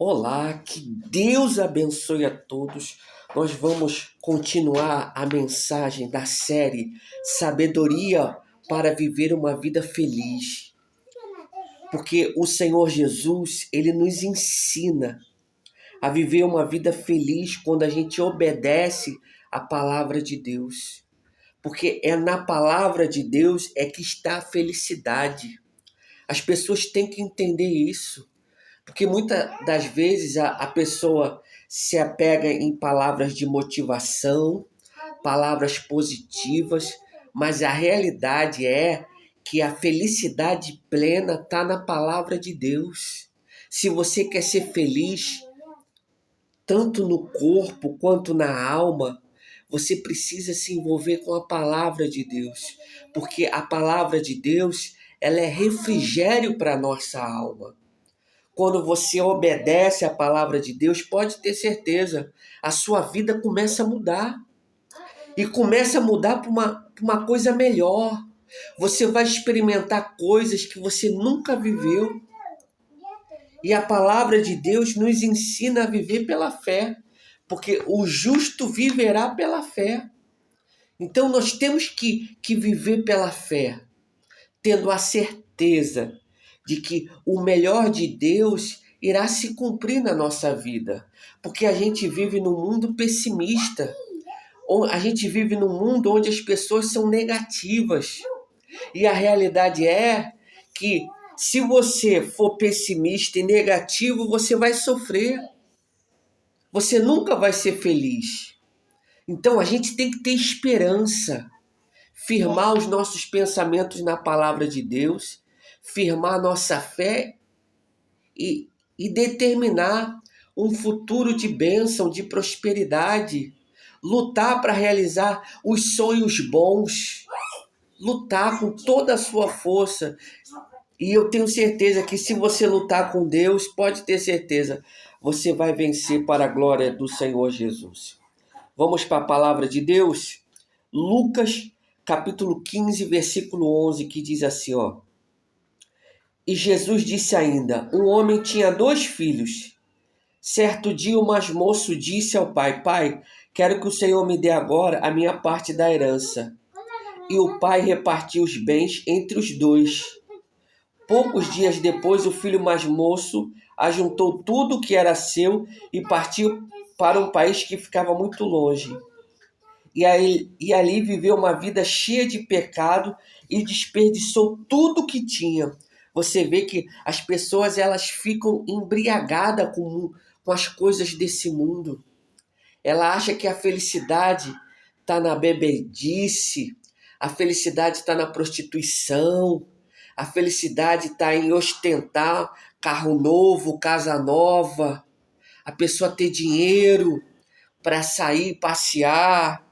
Olá, que Deus abençoe a todos. Nós vamos continuar a mensagem da série Sabedoria para viver uma vida feliz. Porque o Senhor Jesus, ele nos ensina a viver uma vida feliz quando a gente obedece à palavra de Deus. Porque é na palavra de Deus é que está a felicidade. As pessoas têm que entender isso. Porque muitas das vezes a pessoa se apega em palavras de motivação, palavras positivas, mas a realidade é que a felicidade plena está na palavra de Deus. Se você quer ser feliz, tanto no corpo quanto na alma, você precisa se envolver com a palavra de Deus. Porque a palavra de Deus, ela é refrigério para a nossa alma. Quando você obedece à palavra de Deus, pode ter certeza, a sua vida começa a mudar. E começa a mudar para uma coisa melhor. Você vai experimentar coisas que você nunca viveu. E a palavra de Deus nos ensina a viver pela fé. Porque o justo viverá pela fé. Então nós temos que viver pela fé, tendo a certeza de que o melhor de Deus irá se cumprir na nossa vida. Porque a gente vive num mundo pessimista. A gente vive num mundo onde as pessoas são negativas. E a realidade é que se você for pessimista e negativo, você vai sofrer. Você nunca vai ser feliz. Então a gente tem que ter esperança. Firmar os nossos pensamentos na palavra de Deus, firmar nossa fé e determinar um futuro de bênção, de prosperidade, lutar para realizar os sonhos bons, lutar com toda a sua força. E eu tenho certeza que se você lutar com Deus, pode ter certeza, você vai vencer para a glória do Senhor Jesus. Vamos para a palavra de Deus? Lucas capítulo 15, versículo 11, que diz assim, ó. E Jesus disse ainda, um homem tinha 2 filhos. Certo dia o mais moço disse ao pai, pai, quero que o Senhor me dê agora a minha parte da herança. E o pai repartiu os bens entre os 2. Poucos dias depois, o filho mais moço ajuntou tudo o que era seu e partiu para um país que ficava muito longe. E ali viveu uma vida cheia de pecado e desperdiçou tudo que tinha. Você vê que as pessoas elas ficam embriagadas com as coisas desse mundo. Ela acha que a felicidade está na bebedice, a felicidade está na prostituição, a felicidade está em ostentar carro novo, casa nova, a pessoa ter dinheiro para sair, passear.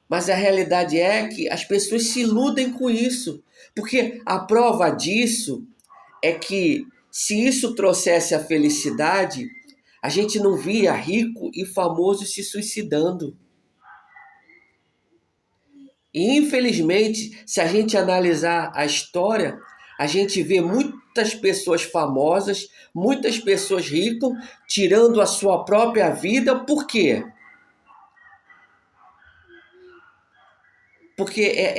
Mas a realidade é que as pessoas se iludem com isso. Porque a prova disso é que se isso trouxesse a felicidade, a gente não via rico e famoso se suicidando. E infelizmente, se a gente analisar a história, a gente vê muitas pessoas famosas, muitas pessoas ricas, tirando a sua própria vida. Por quê? Porque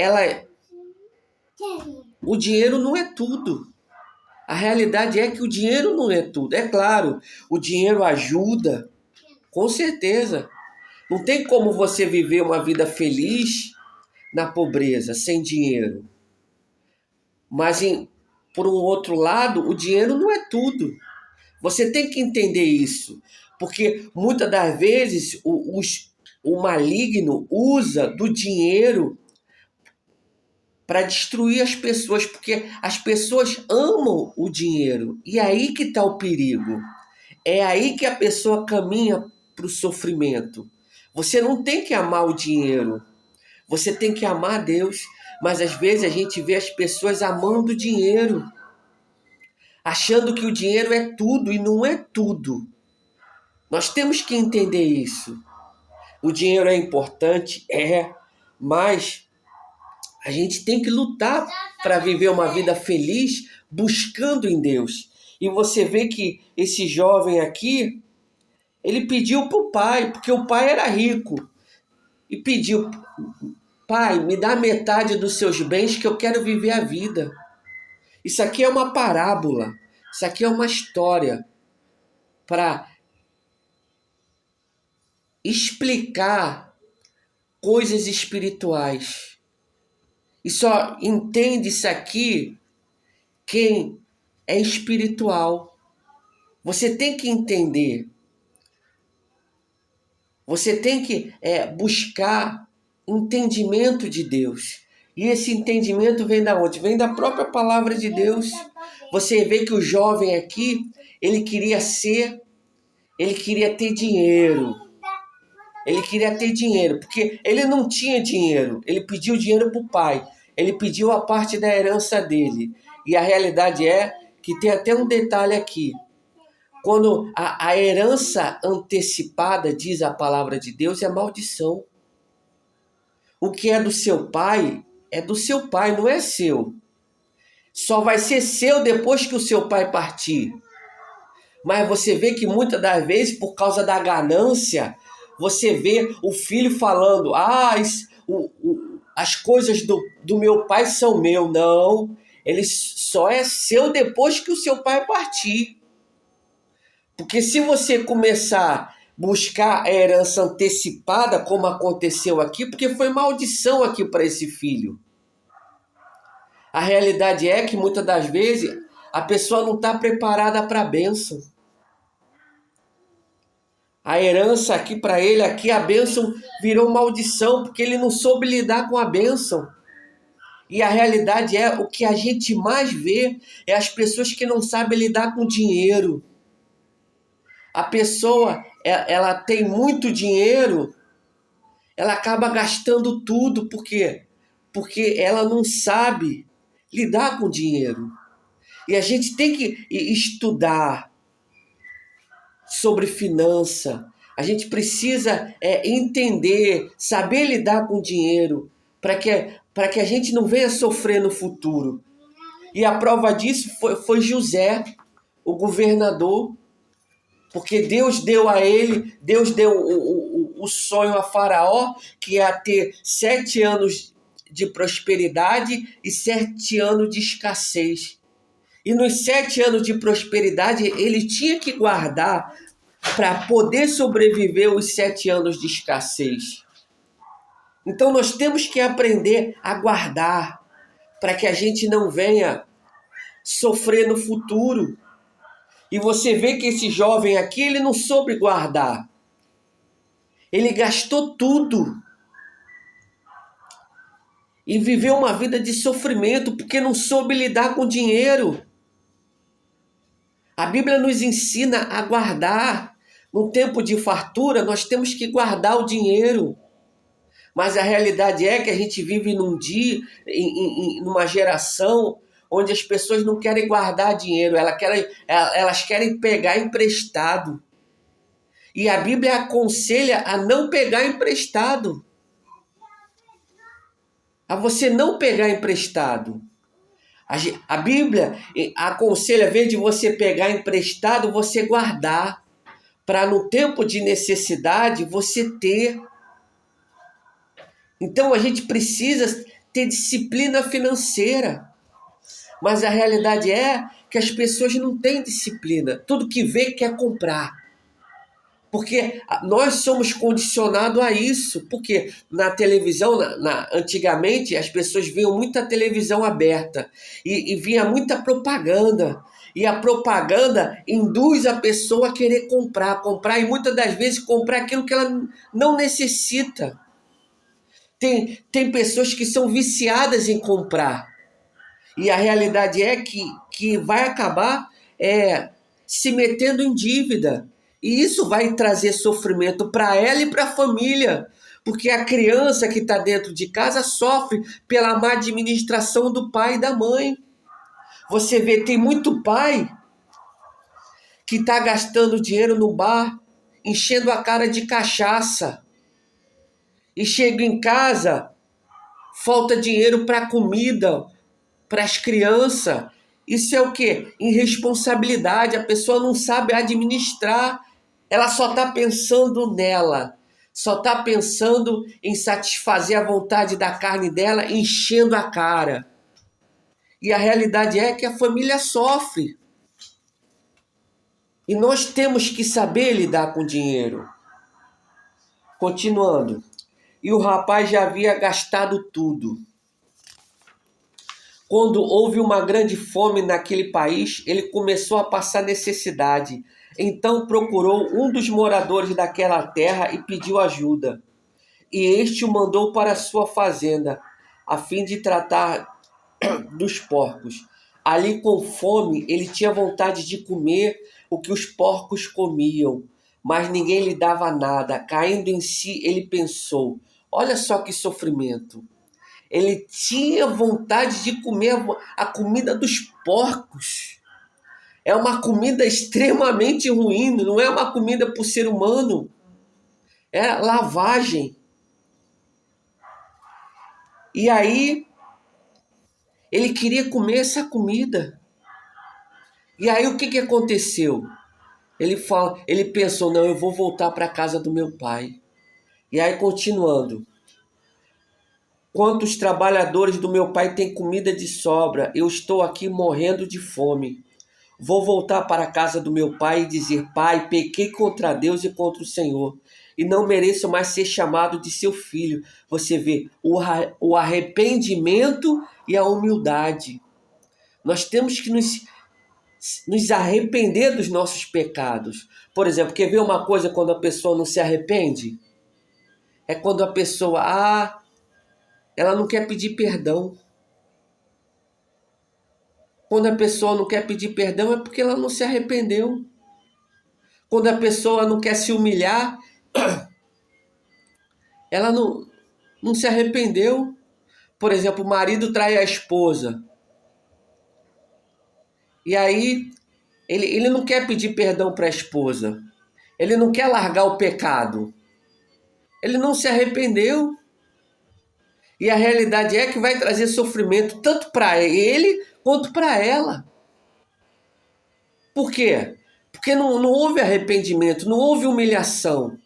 o dinheiro não é tudo. A realidade é que o dinheiro não é tudo. É claro, o dinheiro ajuda, com certeza. Não tem como você viver uma vida feliz na pobreza, sem dinheiro. Mas, por um outro lado, o dinheiro não é tudo. Você tem que entender isso. Porque muitas das vezes o maligno usa do dinheiro para destruir as pessoas, porque as pessoas amam o dinheiro. E é aí que está o perigo. É aí que a pessoa caminha para o sofrimento. Você não tem que amar o dinheiro. Você tem que amar Deus. Mas às vezes a gente vê as pessoas amando o dinheiro, achando que o dinheiro é tudo e não é tudo. Nós temos que entender isso. O dinheiro é importante, mas a gente tem que lutar para viver uma vida feliz buscando em Deus. E você vê que esse jovem aqui, ele pediu para o pai, porque o pai era rico. E pediu: pai, me dá metade dos seus bens que eu quero viver a vida. Isso aqui é uma parábola. Isso aqui é uma história para explicar coisas espirituais. E só entende isso aqui quem é espiritual. Você tem que entender. Você tem que buscar entendimento de Deus. E esse entendimento vem da onde? Vem da própria palavra de Deus. Você vê que o jovem aqui, ele queria ter dinheiro. Ele queria ter dinheiro, porque ele não tinha dinheiro. Ele pediu dinheiro para o pai. Ele pediu a parte da herança dele. E a realidade é que tem até um detalhe aqui. Quando a herança antecipada, diz a palavra de Deus, é maldição. O que é do seu pai, é do seu pai, não é seu. Só vai ser seu depois que o seu pai partir. Mas você vê que muitas das vezes, por causa da ganância, você vê o filho falando: as coisas do meu pai são meu. Não, ele só é seu depois que o seu pai partir. Porque se você começar a buscar a herança antecipada, como aconteceu aqui, porque foi maldição aqui para esse filho. A realidade é que muitas das vezes a pessoa não está preparada para a bênção. A herança aqui para ele, aqui a bênção virou maldição, porque ele não soube lidar com a bênção. E a realidade é, o que a gente mais vê é as pessoas que não sabem lidar com dinheiro. A pessoa, ela tem muito dinheiro, ela acaba gastando tudo. Por quê? Porque ela não sabe lidar com dinheiro. E a gente tem que estudar sobre finança. A gente precisa entender, saber lidar com dinheiro, para que a gente não venha sofrer no futuro. E a prova disso foi José, o governador, porque Deus deu a ele, Deus deu o sonho a Faraó, que ia ter 7 anos de prosperidade e 7 anos de escassez. E nos 7 anos de prosperidade, ele tinha que guardar para poder sobreviver os 7 anos de escassez. Então nós temos que aprender a guardar, para que a gente não venha sofrer no futuro. E você vê que esse jovem aqui, ele não soube guardar. Ele gastou tudo. E viveu uma vida de sofrimento, porque não soube lidar com dinheiro. A Bíblia nos ensina a guardar. No tempo de fartura, nós temos que guardar o dinheiro. Mas a realidade é que a gente vive num dia, numa geração, onde as pessoas não querem guardar dinheiro, elas querem pegar emprestado. E a Bíblia aconselha a não pegar emprestado. A você não pegar emprestado. A Bíblia aconselha, ao invés de você pegar emprestado, você guardar, para no tempo de necessidade você ter. Então a gente precisa ter disciplina financeira. Mas a realidade é que as pessoas não têm disciplina. Tudo que vê quer comprar. Porque nós somos condicionados a isso. Porque na televisão, antigamente, as pessoas viam muita televisão aberta. E via muita propaganda. E a propaganda induz a pessoa a querer comprar. E muitas das vezes comprar aquilo que ela não necessita. Tem pessoas que são viciadas em comprar. E a realidade é que vai acabar se metendo em dívida. E isso vai trazer sofrimento para ela e para a família. Porque a criança que está dentro de casa sofre pela má administração do pai e da mãe. Você vê, tem muito pai que está gastando dinheiro no bar, enchendo a cara de cachaça. E chega em casa, falta dinheiro para comida, para as crianças, Isso é o quê? Irresponsabilidade. A pessoa não sabe administrar. Ela só está pensando nela. Só está pensando em satisfazer a vontade da carne dela, enchendo a cara. E a realidade é que a família sofre. E nós temos que saber lidar com dinheiro. Continuando. E o rapaz já havia gastado tudo. Quando houve uma grande fome naquele país, ele começou a passar necessidade. Então procurou um dos moradores daquela terra e pediu ajuda. E este o mandou para sua fazenda, a fim de tratar dos porcos. Ali com fome, ele tinha vontade de comer o que os porcos comiam, mas ninguém lhe dava nada. Caindo em si, ele pensou: olha só que sofrimento. Ele tinha vontade de comer a comida dos porcos. É uma comida extremamente ruim, não é uma comida para o ser humano. É lavagem. E aí, ele queria comer essa comida. E aí, o que aconteceu? Ele pensou: não, eu vou voltar para a casa do meu pai. E aí, continuando. Quantos trabalhadores do meu pai têm comida de sobra? Eu estou aqui morrendo de fome. Vou voltar para a casa do meu pai e dizer: pai, pequei contra Deus e contra o Senhor, e não mereço mais ser chamado de seu filho. Você vê o arrependimento e a humildade. Nós temos que nos arrepender dos nossos pecados. Por exemplo, quer ver uma coisa quando a pessoa não se arrepende? É quando a pessoa, ela não quer pedir perdão. Quando a pessoa não quer pedir perdão é porque ela não se arrependeu. Quando a pessoa não quer se humilhar, ela não se arrependeu. Por exemplo, o marido trai a esposa. E aí, ele não quer pedir perdão para a esposa. Ele não quer largar o pecado. Ele não se arrependeu. E a realidade é que vai trazer sofrimento tanto para ele quanto para ela. Por quê? Porque não houve arrependimento, não houve humilhação.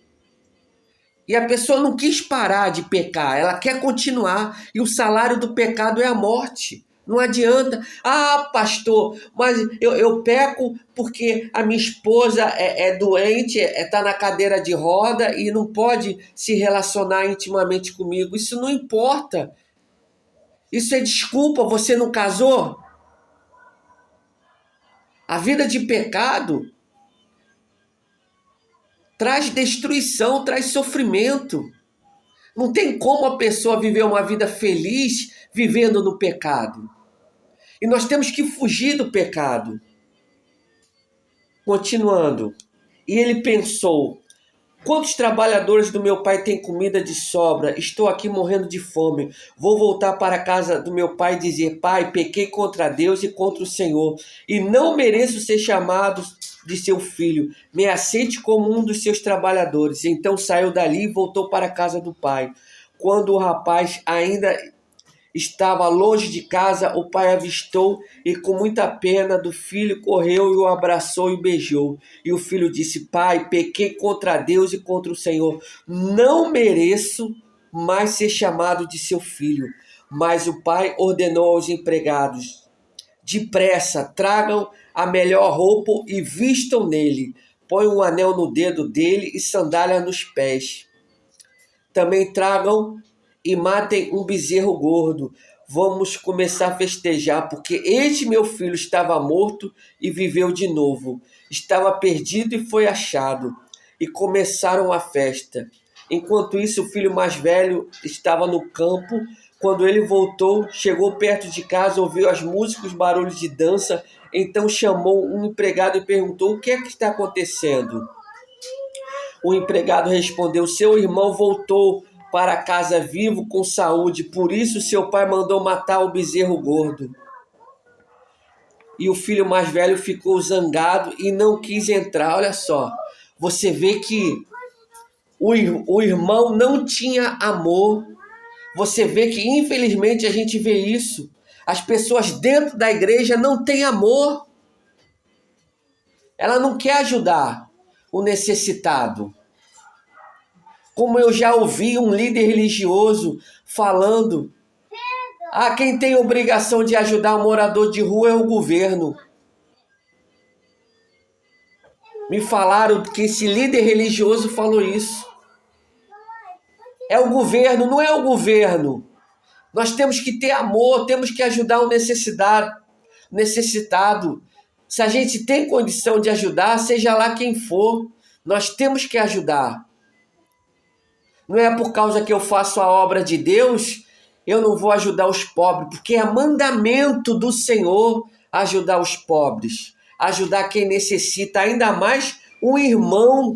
E a pessoa não quis parar de pecar, ela quer continuar. E o salário do pecado é a morte. Não adianta. Pastor, mas eu peco porque a minha esposa é doente, está na cadeira de roda e não pode se relacionar intimamente comigo. Isso não importa. Isso é desculpa, você não casou? A vida de pecado traz destruição, traz sofrimento. Não tem como a pessoa viver uma vida feliz vivendo no pecado. E nós temos que fugir do pecado. Continuando. E ele pensou: quantos trabalhadores do meu pai têm comida de sobra? Estou aqui morrendo de fome. Vou voltar para a casa do meu pai e dizer: pai, pequei contra Deus e contra o Senhor, e não mereço ser chamado de seu filho. Me aceite como um dos seus trabalhadores. Então saiu dali e voltou para a casa do pai. Quando o rapaz ainda estava longe de casa, o pai avistou e, com muita pena do filho, correu e o abraçou e beijou. E o filho disse: pai, pequei contra Deus e contra o Senhor. Não mereço mais ser chamado de seu filho. Mas o pai ordenou aos empregados: depressa, tragam a melhor roupa e vistam nele. Põe um anel no dedo dele e sandália nos pés. Também tragam e matem um bezerro gordo. Vamos começar a festejar, porque este meu filho estava morto e viveu de novo. Estava perdido e foi achado. E começaram a festa. Enquanto isso, o filho mais velho estava no campo. Quando ele voltou, chegou perto de casa, ouviu as músicas, os barulhos de dança. Então chamou um empregado e perguntou: o que é que está acontecendo? O empregado respondeu: seu irmão voltou para casa vivo com saúde, por isso seu pai mandou matar o bezerro gordo. E o filho mais velho ficou zangado e não quis entrar. Olha só, você vê que o irmão não tinha amor. Você vê que infelizmente a gente vê isso. As pessoas dentro da igreja não têm amor. Ela não quer ajudar o necessitado. Como eu já ouvi um líder religioso falando, quem tem obrigação de ajudar o morador de rua é o governo. Me falaram que esse líder religioso falou isso. É o governo, não é o governo. Nós temos que ter amor, temos que ajudar o necessitado. Se a gente tem condição de ajudar, seja lá quem for, nós temos que ajudar. Não é por causa que eu faço a obra de Deus, eu não vou ajudar os pobres, porque é mandamento do Senhor ajudar os pobres, ajudar quem necessita, ainda mais um irmão.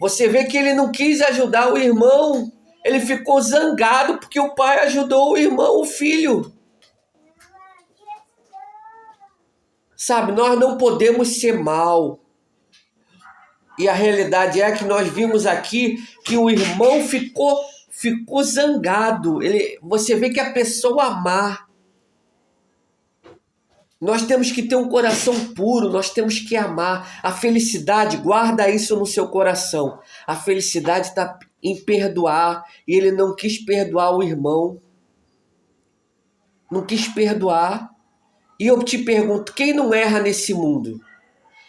Você vê que ele não quis ajudar o irmão, ele ficou zangado porque o pai ajudou o irmão, o filho. Sabe, nós não podemos ser mal. E a realidade é que nós vimos aqui que o irmão ficou zangado. Você vê que a pessoa amar. Nós temos que ter um coração puro, nós temos que amar. A felicidade, guarda isso no seu coração. A felicidade está em perdoar. E ele não quis perdoar o irmão. Não quis perdoar. E eu te pergunto, quem não erra nesse mundo?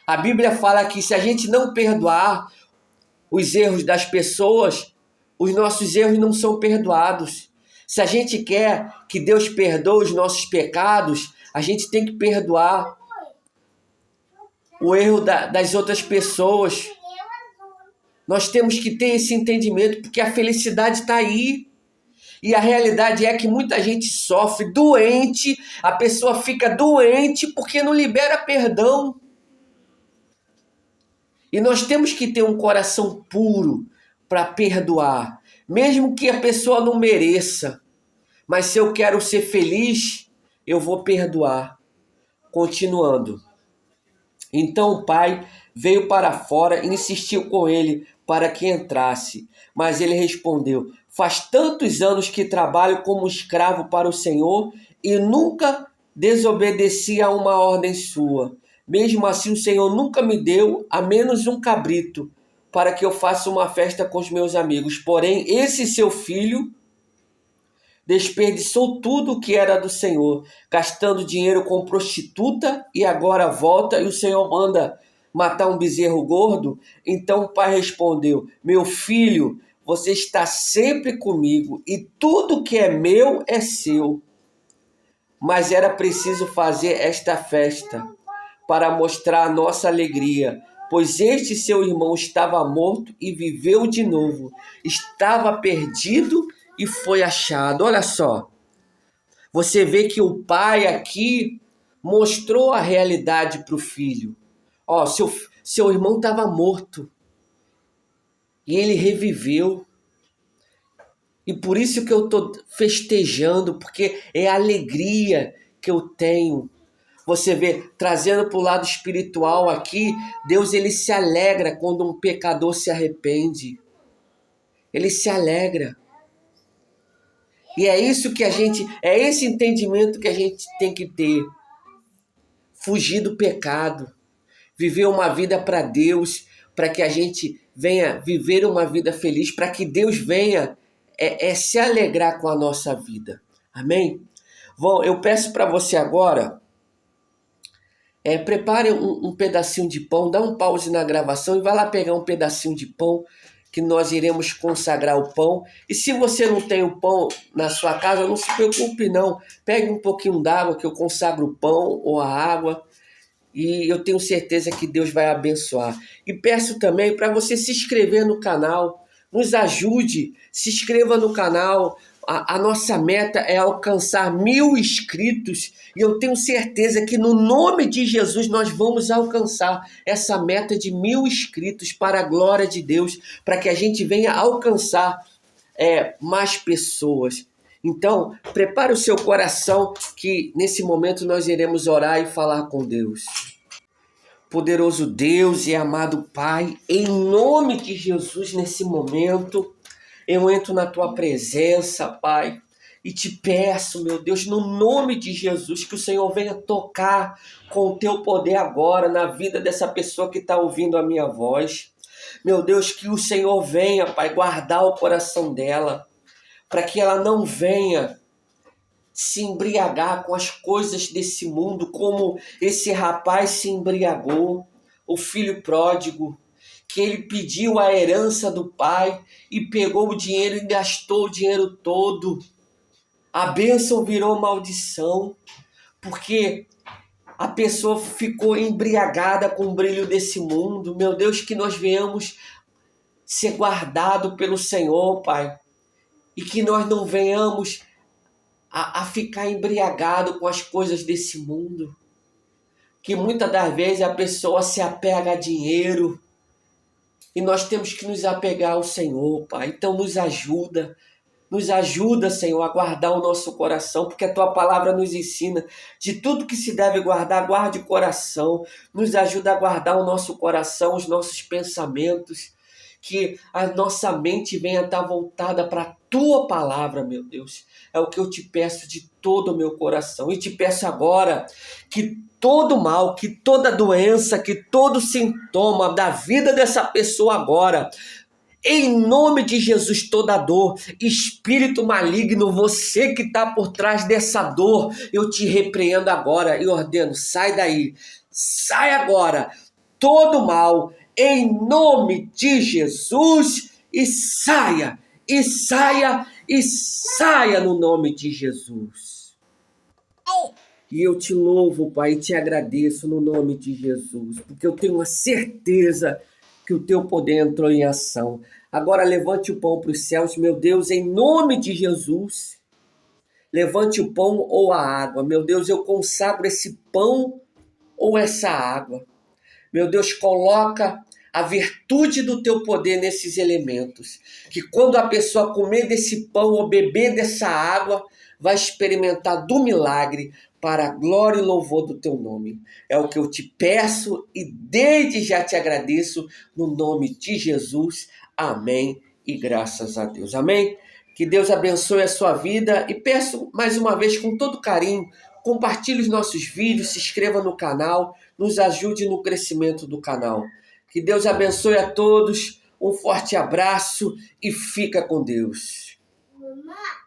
A Bíblia fala que se a gente não perdoar os erros das pessoas, os nossos erros não são perdoados. Se a gente quer que Deus perdoe os nossos pecados, a gente tem que perdoar o erro das outras pessoas. Nós temos que ter esse entendimento, porque a felicidade está aí. E a realidade é que muita gente sofre, doente, a pessoa fica doente porque não libera perdão. E nós temos que ter um coração puro para perdoar, mesmo que a pessoa não mereça. Mas se eu quero ser feliz, eu vou perdoar. Continuando. Então o pai veio para fora e insistiu com ele para que entrasse. Mas ele respondeu: faz tantos anos que trabalho como escravo para o Senhor e nunca desobedeci a uma ordem sua. Mesmo assim, o Senhor nunca me deu a menos um cabrito para que eu faça uma festa com os meus amigos. Porém, esse seu filho desperdiçou tudo o que era do Senhor, gastando dinheiro com prostituta, e agora volta e o Senhor manda matar um bezerro gordo? Então o pai respondeu: meu filho, você está sempre comigo e tudo que é meu é seu. Mas era preciso fazer esta festa para mostrar a nossa alegria, pois este seu irmão estava morto e viveu de novo, estava perdido e foi achado. Olha só, você vê que o pai aqui mostrou a realidade para o filho. Ó, seu irmão estava morto e ele reviveu. E por isso que eu estou festejando, porque é a alegria que eu tenho. Você vê, trazendo para o lado espiritual aqui, Deus ele se alegra quando um pecador se arrepende. Ele se alegra. E é isso que é esse entendimento que a gente tem que ter. Fugir do pecado. Viver uma vida para Deus, para que a gente venha viver uma vida feliz, para que Deus venha se alegrar com a nossa vida. Amém? Bom, eu peço para você agora, prepare um pedacinho de pão, dá um pause na gravação e vai lá pegar um pedacinho de pão, que nós iremos consagrar o pão. E se você não tem o pão na sua casa, não se preocupe não. Pegue um pouquinho d'água que eu consagro o pão ou a água. E eu tenho certeza que Deus vai abençoar. E peço também para você se inscrever no canal. Nos ajude, se inscreva no canal. A nossa meta é alcançar 1000 inscritos. E eu tenho certeza que no nome de Jesus nós vamos alcançar essa meta de 1000 inscritos para a glória de Deus. Para que a gente venha alcançar mais pessoas. Então, prepare o seu coração que nesse momento nós iremos orar e falar com Deus. Poderoso Deus e amado Pai, em nome de Jesus, nesse momento, eu entro na Tua presença, Pai. E te peço, meu Deus, no nome de Jesus, que o Senhor venha tocar com o teu poder agora na vida dessa pessoa que está ouvindo a minha voz. Meu Deus, que o Senhor venha, Pai, guardar o coração dela, para que ela não venha se embriagar com as coisas desse mundo, como esse rapaz se embriagou, o filho pródigo, que ele pediu a herança do pai e pegou o dinheiro e gastou o dinheiro todo. A bênção virou maldição, porque a pessoa ficou embriagada com o brilho desse mundo. Meu Deus, que nós venhamos ser guardados pelo Senhor, Pai, e que nós não venhamos a ficar embriagado com as coisas desse mundo. Que muitas das vezes a pessoa se apega a dinheiro e nós temos que nos apegar ao Senhor, Pai. Então nos ajuda, Senhor, a guardar o nosso coração, porque a Tua palavra nos ensina de tudo que se deve guardar, guarde o coração. Nos ajuda a guardar o nosso coração, os nossos pensamentos, que a nossa mente venha estar voltada para a Tua palavra, meu Deus. É o que eu te peço de todo o meu coração. E te peço agora que todo mal, que toda doença, que todo sintoma da vida dessa pessoa agora, em nome de Jesus, toda dor, espírito maligno, você que está por trás dessa dor, eu te repreendo agora e ordeno, sai daí, sai agora, todo mal, em nome de Jesus, e saia, e saia, e saia no nome de Jesus. E eu te louvo, Pai, e te agradeço no nome de Jesus, porque eu tenho a certeza que o teu poder entrou em ação. Agora levante o pão para os céus, meu Deus, em nome de Jesus. Levante o pão ou a água. Meu Deus, eu consagro esse pão ou essa água. Meu Deus, coloca a virtude do teu poder nesses elementos. Que quando a pessoa comer desse pão ou beber dessa água, vai experimentar do milagre para a glória e louvor do teu nome. É o que eu te peço e desde já te agradeço no nome de Jesus. Amém e graças a Deus. Amém? Que Deus abençoe a sua vida e peço mais uma vez com todo carinho, compartilhe os nossos vídeos, se inscreva no canal, nos ajude no crescimento do canal. Que Deus abençoe a todos, um forte abraço e fica com Deus. Mamãe.